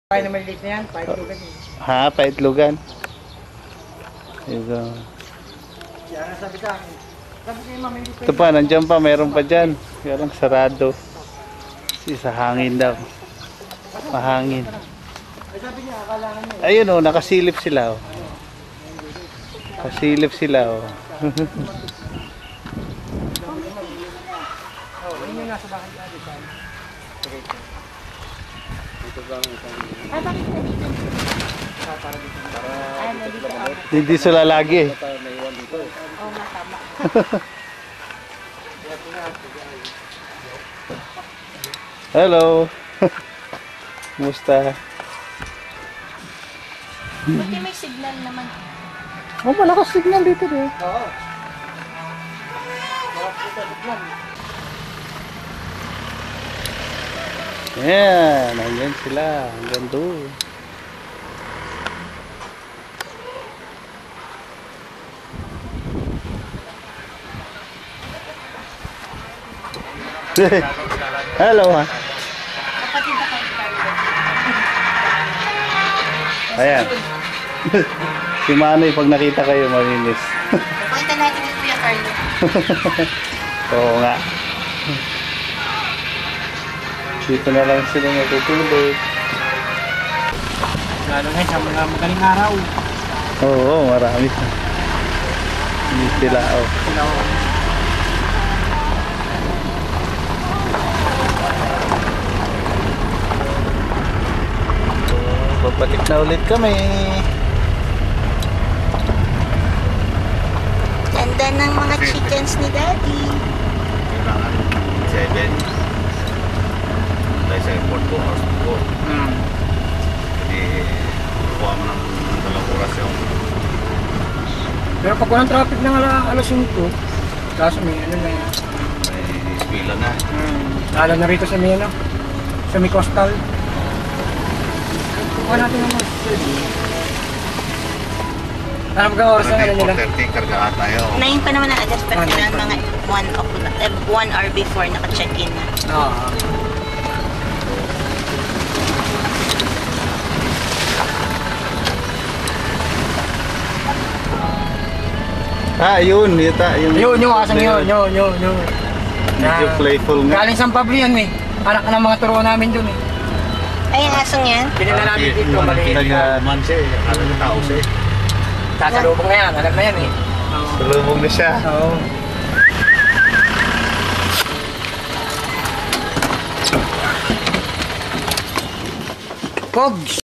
Kaya na maliit na yan, paitlugan eh. Ha, paitlugan. Ito. Kaya sabi ka, sabi kayo mama, hindi Ito pa, nandiyan pa, mayroon pa dyan. Kaya lang sarado. Kasi sa hangin daw. Mahangin. Ay sabi niya, akalangan niya. Ayun o, nakasilip sila o. Nakasilip sila o. Ano yung nasa bakit natin? Ay, bakit na dito? Ay, nandito ako. Hindi sila lagi. Oo, matama. Hello. Kumusta? Buti may signal naman. Oh, malakas signal dito eh. Oo. Ayan, nandyan sila. Hanggang doon. Hello ha. Kapatid na kayo, Carlo. Ayan. Si Manoy, pag nakita kayo, malinis. Pakita natin yung Kuya Carlo. Oo nga. Dito na lang sila natutulog. Lalo ngayon sa mga magaling araw. Oo, marami. Hindi sila, oh. Babalik na ulit kami. Ganda ng mga chickens ni Daddy. Kailangan 7 tayo sa airport 2 hours before. Hindi kuha mo ng 2 oras yung Pero pag walang traffic ng alas 5, kaso may ano na yan. may ispila na. Lalo na rito sa may ano, sa may coastal. Kuha natin naman. Ano ba oras na ano nila? 4:30 kargaan tayo. 9 pa naman ang agas, pero kailangan mga 1 hour before naka-check-in na. Oo. Ah, yun. Yata, Yun, asang yun. Medyo playful nga. Galing San Pablo yan eh. Anak ng mga turuan namin dun eh. Ay, ang asong yan? Pinila namin dito, maliit. Man siya eh. Alam na tao siya eh. Sasalubong na yan, alam na yan eh. Salubog na siya. Oo. Pogs!